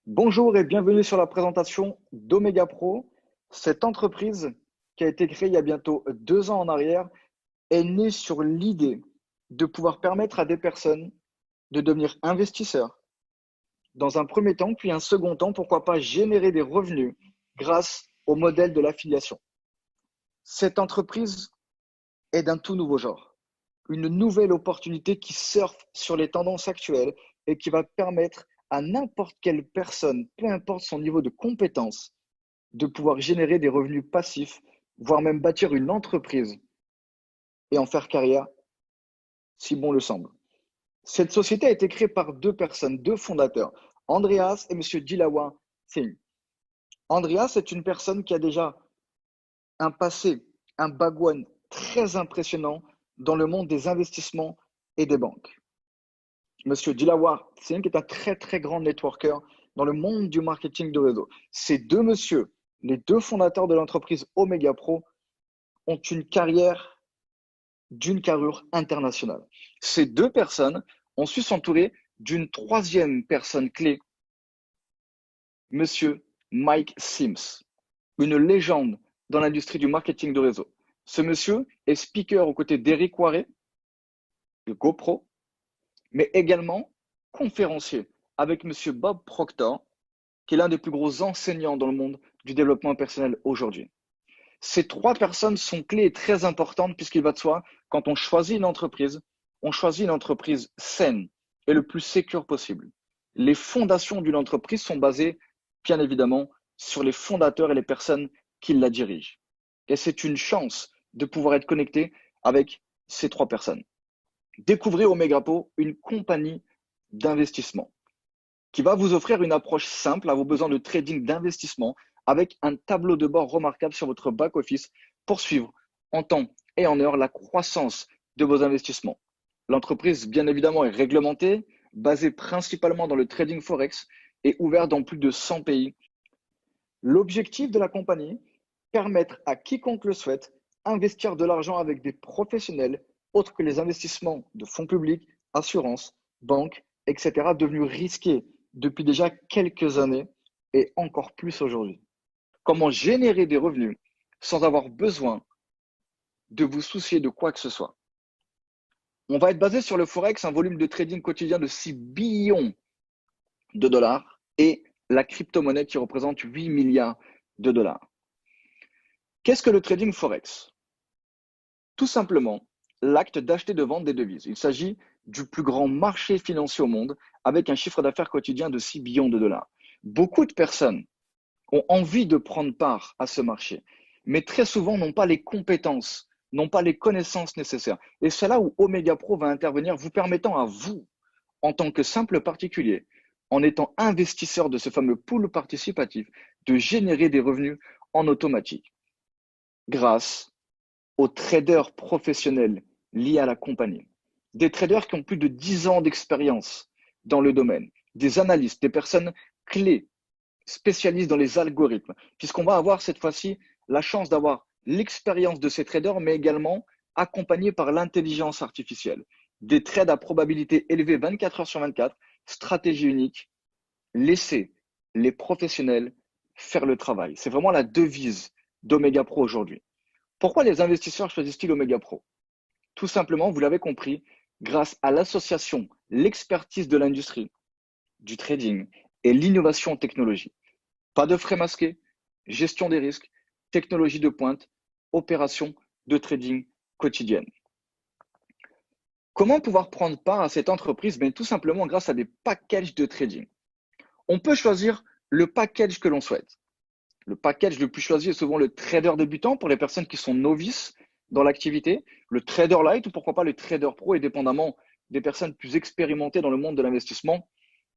Bonjour et bienvenue sur la présentation d'Omega Pro. Cette entreprise qui a été créée il y a bientôt 2 ans en arrière est née sur l'idée de pouvoir permettre à des personnes de devenir investisseurs dans un premier temps, puis un second temps, pourquoi pas générer des revenus grâce au modèle de l'affiliation. Cette entreprise est d'un tout nouveau genre, une nouvelle opportunité qui surfe sur les tendances actuelles et qui va permettre à n'importe quelle personne, peu importe son niveau de compétence, de pouvoir générer des revenus passifs, voire même bâtir une entreprise et en faire carrière si bon le semble. Cette société a été créée par deux personnes, deux fondateurs, Andreas et Monsieur Dilawa Singh. Andreas est une personne qui a déjà un passé, un background très impressionnant dans le monde des investissements et des banques. Monsieur Dilawar Singh est un très très grand networker dans le monde du marketing de réseau. Ces deux messieurs, les deux fondateurs de l'entreprise Omega Pro, ont une carrière d'une carrure internationale. Ces deux personnes ont su s'entourer d'une troisième personne clé, Monsieur Mike Sims, une légende dans l'industrie du marketing de réseau. Ce monsieur est speaker aux côtés d'Eric Warren, de GoPro, mais également conférencier avec Monsieur Bob Proctor, qui est l'un des plus gros enseignants dans le monde du développement personnel aujourd'hui. Ces trois personnes sont clés et très importantes puisqu'il va de soi, quand on choisit on choisit une entreprise saine et le plus sécure possible. Les fondations d'une entreprise sont basées, bien évidemment, sur les fondateurs et les personnes qui la dirigent. Et c'est une chance de pouvoir être connecté avec ces trois personnes. Découvrez Omegapo, une compagnie d'investissement qui va vous offrir une approche simple à vos besoins de trading d'investissement avec un tableau de bord remarquable sur votre back-office pour suivre en temps et en heure la croissance de vos investissements. L'entreprise, bien évidemment, est réglementée, basée principalement dans le trading forex et ouverte dans plus de 100 pays. L'objectif de la compagnie, permettre à quiconque le souhaite investir de l'argent avec des professionnels autres que les investissements de fonds publics, assurances, banques, etc., devenus risqués depuis déjà quelques années et encore plus aujourd'hui. Comment générer des revenus sans avoir besoin de vous soucier de quoi que ce soit. On va être basé sur le Forex, un volume de trading quotidien de 6 billions de dollars et la crypto-monnaie qui représente 8 milliards de dollars. Qu'est-ce que le trading Forex? Tout simplement, l'acte d'acheter et de vendre des devises. Il s'agit du plus grand marché financier au monde avec un chiffre d'affaires quotidien de 6 billions de dollars. Beaucoup de personnes ont envie de prendre part à ce marché, mais très souvent n'ont pas les compétences, n'ont pas les connaissances nécessaires. Et c'est là où Omega Pro va intervenir, vous permettant à vous, en tant que simple particulier, en étant investisseur de ce fameux pool participatif, de générer des revenus en automatique grâce aux traders professionnels liés à la compagnie. Des traders qui ont plus de 10 ans d'expérience dans le domaine, des analystes, des personnes clés, spécialistes dans les algorithmes, puisqu'on va avoir cette fois-ci la chance d'avoir l'expérience de ces traders, mais également accompagné par l'intelligence artificielle. Des trades à probabilité élevée 24 heures sur 24, stratégie unique, laisser les professionnels faire le travail. C'est vraiment la devise d'Omega Pro aujourd'hui. Pourquoi les investisseurs choisissent-ils Omega Pro? Tout simplement, vous l'avez compris, grâce à l'association, l'expertise de l'industrie, du trading et l'innovation technologique. Pas de frais masqués, gestion des risques, technologie de pointe, opération de trading quotidienne. Comment pouvoir prendre part à cette entreprise? Tout simplement grâce à des packages de trading. On peut choisir le package que l'on souhaite. Le package le plus choisi est souvent le trader débutant pour les personnes qui sont novices dans l'activité, le trader light ou pourquoi pas le trader pro, et dépendamment des personnes plus expérimentées dans le monde de l'investissement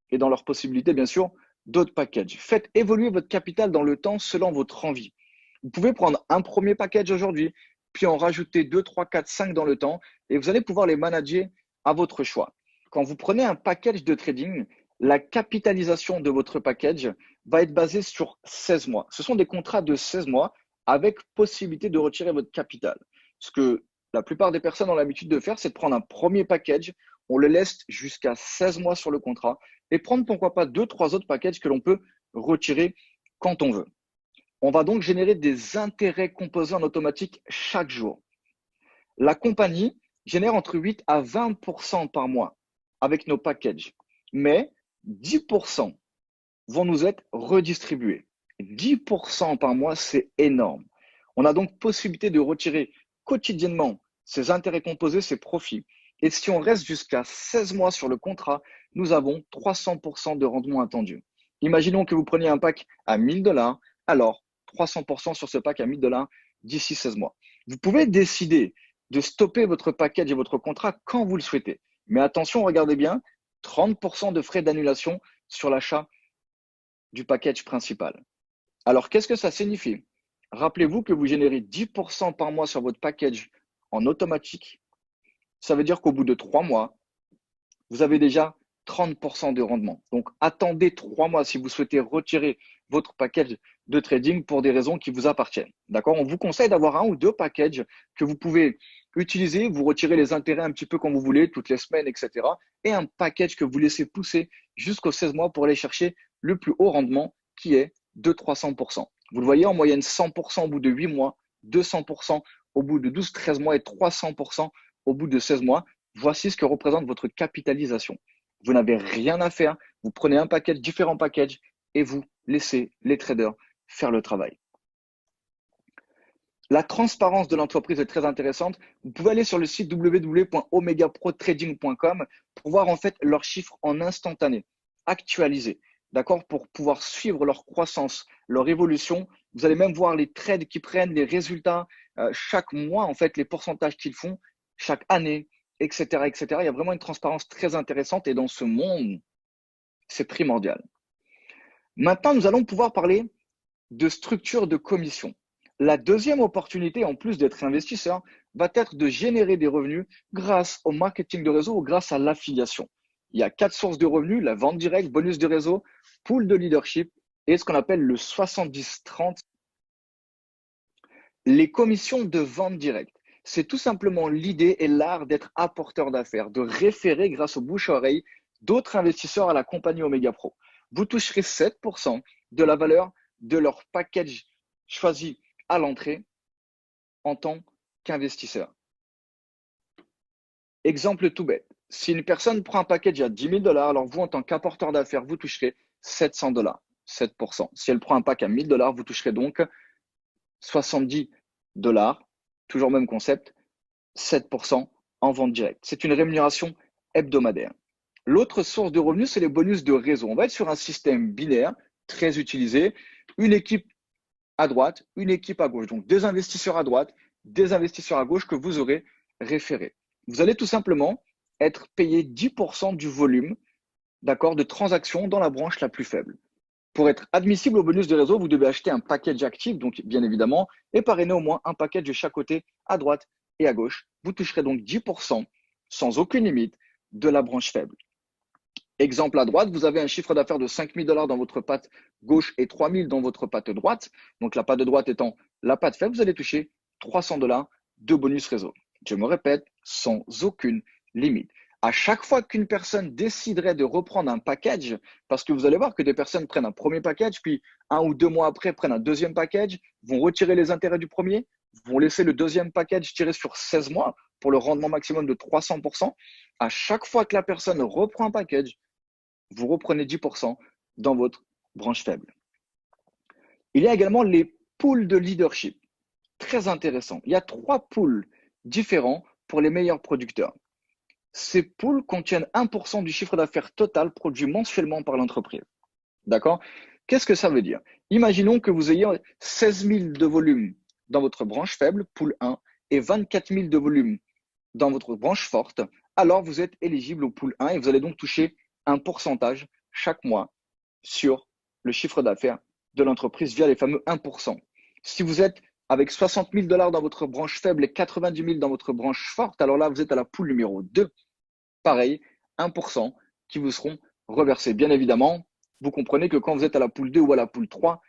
et dans leurs possibilités, bien sûr, d'autres packages. Faites évoluer votre capital dans le temps selon votre envie. Vous pouvez prendre un premier package aujourd'hui, puis en rajouter 2, 3, 4, 5 dans le temps, et vous allez pouvoir les manager à votre choix. Quand vous prenez un package de trading, la capitalisation de votre package va être basée sur 16 mois. Ce sont des contrats de 16 mois avec possibilité de retirer votre capital. Ce que la plupart des personnes ont l'habitude de faire, c'est de prendre un premier package, on le laisse jusqu'à 16 mois sur le contrat, et prendre pourquoi pas 2-3 autres packages que l'on peut retirer quand on veut. On va donc générer des intérêts composés en automatique chaque jour. La compagnie génère entre 8 à 20% par mois avec nos packages, mais 10% vont nous être redistribués. 10% par mois, c'est énorme. On a donc possibilité de retirer quotidiennement ces intérêts composés, ces profits. Et si on reste jusqu'à 16 mois sur le contrat, nous avons 300% de rendement attendu. Imaginons que vous preniez un pack à 1000 $, alors 300% sur ce pack à 1000 $ d'ici 16 mois. Vous pouvez décider de stopper votre package et votre contrat quand vous le souhaitez. Mais attention, regardez bien, 30% de frais d'annulation sur l'achat du package principal. Alors, qu'est-ce que ça signifie? Rappelez-vous que vous générez 10% par mois sur votre package en automatique. Ça veut dire qu'au bout de 3 mois, vous avez déjà 30% de rendement. Donc, attendez 3 mois si vous souhaitez retirer votre package de trading pour des raisons qui vous appartiennent. D'accord? On vous conseille d'avoir 1 ou 2 packages que vous pouvez utiliser, vous retirez les intérêts un petit peu quand vous voulez, toutes les semaines, etc. Et un package que vous laissez pousser jusqu'aux 16 mois pour aller chercher le plus haut rendement qui est de 300%. Vous le voyez, en moyenne 100% au bout de 8 mois, 200% au bout de 12-13 mois et 300% au bout de 16 mois. Voici ce que représente votre capitalisation. Vous n'avez rien à faire. Vous prenez un package, différents packages et vous laissez les traders faire le travail. La transparence de l'entreprise est très intéressante. Vous pouvez aller sur le site www.omegaprotrading.com pour voir en fait leurs chiffres en instantané, actualisés, d'accord, pour pouvoir suivre leur croissance, leur évolution. Vous allez même voir les trades qu'ils prennent, les résultats chaque mois, en fait, les pourcentages qu'ils font chaque année, etc., etc. Il y a vraiment une transparence très intéressante et dans ce monde, c'est primordial. Maintenant, nous allons pouvoir parler de structure de commission. La deuxième opportunité, en plus d'être investisseur, va être de générer des revenus grâce au marketing de réseau ou grâce à l'affiliation. Il y a 4 sources de revenus, la vente directe, bonus de réseau, pool de leadership et ce qu'on appelle le 70-30. Les commissions de vente directe, c'est tout simplement l'idée et l'art d'être apporteur d'affaires, de référer grâce au bouche à oreille d'autres investisseurs à la compagnie Omega Pro. Vous toucherez 7% de la valeur de leur package choisi à l'entrée en tant qu'investisseur. Exemple tout bête. Si une personne prend un package à 10 000 $, alors vous, en tant qu'apporteur d'affaires, vous toucherez 700 $, 7%. Si elle prend un pack à 1000 $, vous toucherez donc 70 $, toujours même concept, 7% en vente directe. C'est une rémunération hebdomadaire. L'autre source de revenus, c'est les bonus de réseau. On va être sur un système binaire très utilisé, une équipe à droite, une équipe à gauche. Donc, des investisseurs à droite, des investisseurs à gauche que vous aurez référés. Vous allez tout simplement être payé 10% du volume, d'accord, de transactions dans la branche la plus faible. Pour être admissible au bonus de réseau, vous devez acheter un package actif, donc bien évidemment, et parrainer au moins un package de chaque côté, à droite et à gauche. Vous toucherez donc 10% sans aucune limite de la branche faible. Exemple à droite, vous avez un chiffre d'affaires de 5 000 $ dans votre patte gauche et 3 000 dans votre patte droite. Donc la patte de droite étant la patte faible, vous allez toucher 300 $ de bonus réseau. Je me répète, sans aucune limite. À chaque fois qu'une personne déciderait de reprendre un package, parce que vous allez voir que des personnes prennent un premier package, puis 1 ou 2 mois après prennent un deuxième package, vont retirer les intérêts du premier, vont laisser le deuxième package tiré sur 16 mois pour le rendement maximum de 300%. À chaque fois que la personne reprend un package, vous reprenez 10% dans votre branche faible. Il y a également les pools de leadership. Très intéressant. Il y a 3 pools différents pour les meilleurs producteurs. Ces pools contiennent 1% du chiffre d'affaires total produit mensuellement par l'entreprise. D'accord? Qu'est-ce que ça veut dire? Imaginons que vous ayez 16 000 de volume dans votre branche faible, pool 1, et 24 000 de volume dans votre branche forte. Alors, vous êtes éligible au pool 1 et vous allez donc toucher un pourcentage chaque mois sur le chiffre d'affaires de l'entreprise via les fameux 1%. Si vous êtes avec 60 000 $ dans votre branche faible et 90 000 dans votre branche forte, alors là, vous êtes à la pool numéro 2. Pareil, 1% qui vous seront reversés. Bien évidemment, vous comprenez que quand vous êtes à la pool 2 ou à la pool 3,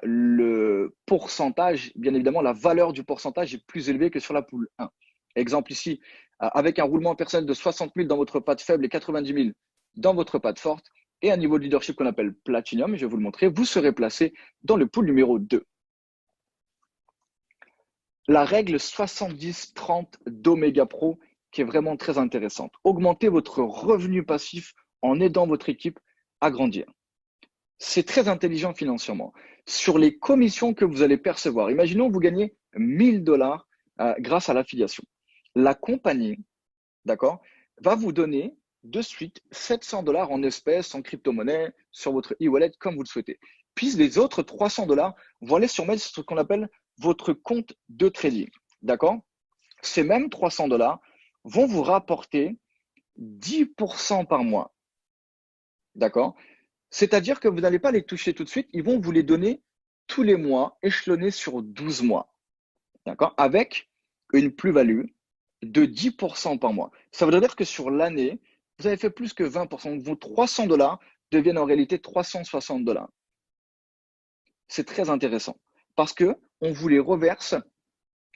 le pourcentage, bien évidemment, la valeur du pourcentage est plus élevée que sur la pool 1. Exemple ici, avec un roulement personnel de 60 000 dans votre patte faible et 90 000 dans votre patte forte, et un niveau de leadership qu'on appelle Platinum, je vais vous le montrer, vous serez placé dans le pool numéro 2. La règle 70-30 d'Omega Pro qui est vraiment très intéressante. Augmentez votre revenu passif en aidant votre équipe à grandir. C'est très intelligent financièrement. Sur les commissions que vous allez percevoir, imaginons que vous gagnez 1000 dollars grâce à l'affiliation. La compagnie, d'accord, va vous donner de suite 700 dollars en espèces, en crypto-monnaie, sur votre e-wallet, comme vous le souhaitez. Puis les autres 300 dollars vont aller sur ce qu'on appelle votre compte de trading. D'accord? Ces mêmes 300 dollars vont vous rapporter 10% par mois. D'accord? C'est-à-dire que vous n'allez pas les toucher tout de suite, ils vont vous les donner tous les mois, échelonnés sur 12 mois. D'accord? Avec une plus-value de 10% par mois. Ça veut dire que sur l'année, vous avez fait plus que 20%. Donc, vos 300 dollars deviennent en réalité 360 dollars. C'est très intéressant parce qu'on vous les reverse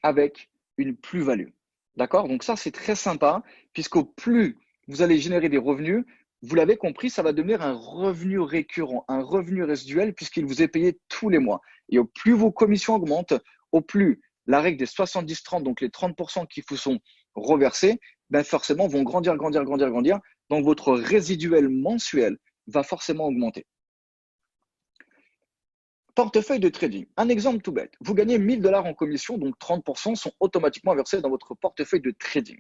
avec une plus-value. D'accord? Donc ça, c'est très sympa puisqu'au plus vous allez générer des revenus, vous l'avez compris, ça va devenir un revenu récurrent, un revenu résiduel puisqu'il vous est payé tous les mois. Et au plus vos commissions augmentent, au plus la règle des 70-30, donc les 30% qui vous sont reversés, ben forcément vont grandir. Donc votre résiduel mensuel va forcément augmenter. Portefeuille de trading. Un exemple tout bête. Vous gagnez 1000 dollars en commission, donc 30% sont automatiquement versés dans votre portefeuille de trading.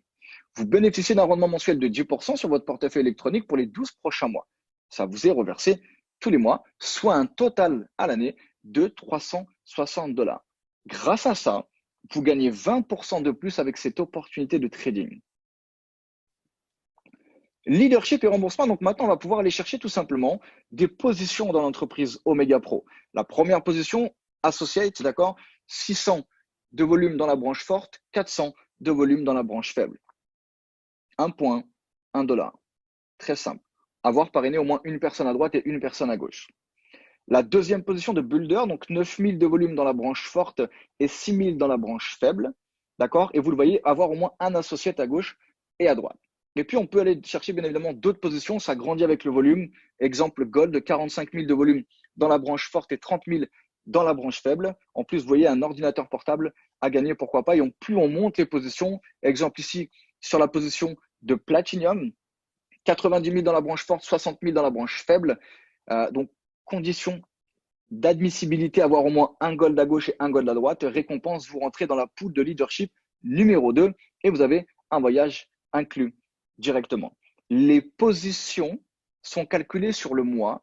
Vous bénéficiez d'un rendement mensuel de 10% sur votre portefeuille électronique pour les 12 prochains mois. Ça vous est reversé tous les mois, soit un total à l'année de 360 dollars. Grâce à ça, vous gagnez 20% de plus avec cette opportunité de trading. Leadership et remboursement, donc maintenant on va pouvoir aller chercher tout simplement des positions dans l'entreprise Omega Pro. La première position, Associate, d'accord, 600 de volume dans la branche forte, 400 de volume dans la branche faible. 1 point, 1 dollar. Très simple. Avoir parrainé au moins une personne à droite et une personne à gauche. La deuxième position de Builder, donc 9000 de volume dans la branche forte et 6000 dans la branche faible, d'accord, et vous le voyez, avoir au moins un associate à gauche et à droite. Et puis, on peut aller chercher bien évidemment d'autres positions. Ça grandit avec le volume. Exemple, Gold, 45 000 de volume dans la branche forte et 30 000 dans la branche faible. En plus, vous voyez, un ordinateur portable à gagner, pourquoi pas. Et plus on monte les positions, exemple ici, sur la position de Platinum, 90 000 dans la branche forte, 60 000 dans la branche faible. Donc, condition d'admissibilité, avoir au moins un gold à gauche et un gold à droite. Récompense, vous rentrez dans la pool de leadership numéro 2 et vous avez un voyage inclus directement. Les positions sont calculées sur le mois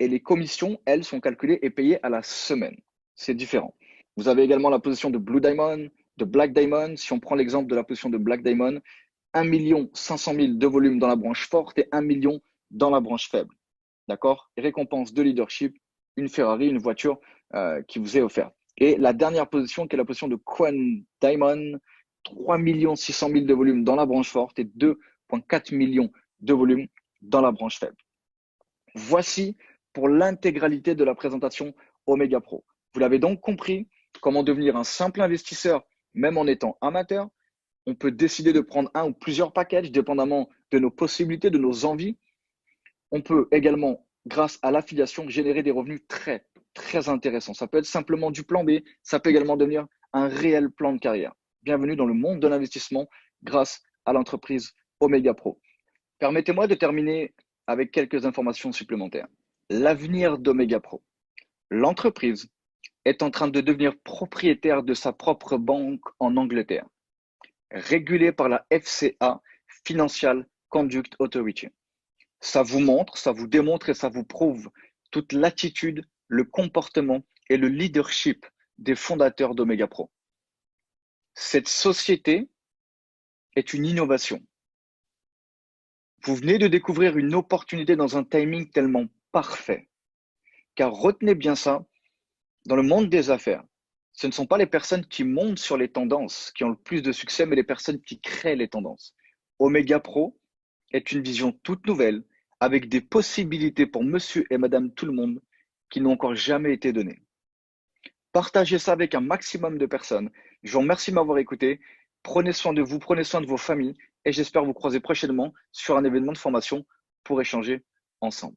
et les commissions, elles, sont calculées et payées à la semaine. C'est différent. Vous avez également la position de Blue Diamond, de Black Diamond. Si on prend l'exemple de la position de Black Diamond, 1 500 000 de volume dans la branche forte et 1 million dans la branche faible. D'accord? Récompense de leadership, une Ferrari, une voiture qui vous est offerte. Et la dernière position, qui est la position de Queen Diamond, 3 600 000 de volume dans la branche forte et 2,4 millions de volume dans la branche faible. Voici pour l'intégralité de la présentation Omega Pro. Vous l'avez donc compris, comment devenir un simple investisseur, même en étant amateur. On peut décider de prendre un ou plusieurs packages, dépendamment de nos possibilités, de nos envies. On peut également, grâce à l'affiliation, générer des revenus très, très intéressants. Ça peut être simplement du plan B, ça peut également devenir un réel plan de carrière. Bienvenue dans le monde de l'investissement grâce à l'entreprise Omega Pro. Permettez-moi de terminer avec quelques informations supplémentaires. L'avenir d'Omega Pro. L'entreprise est en train de devenir propriétaire de sa propre banque en Angleterre, régulée par la FCA, Financial Conduct Authority. Ça vous montre, ça vous démontre et ça vous prouve toute l'attitude, le comportement et le leadership des fondateurs d'Omega Pro. Cette société est une innovation. Vous venez de découvrir une opportunité dans un timing tellement parfait. Car retenez bien ça, dans le monde des affaires, ce ne sont pas les personnes qui montent sur les tendances qui ont le plus de succès, mais les personnes qui créent les tendances. Omega Pro est une vision toute nouvelle avec des possibilités pour monsieur et madame tout le monde qui n'ont encore jamais été données. Partagez ça avec un maximum de personnes. Je vous remercie de m'avoir écouté. Prenez soin de vous, prenez soin de vos familles et j'espère vous croiser prochainement sur un événement de formation pour échanger ensemble.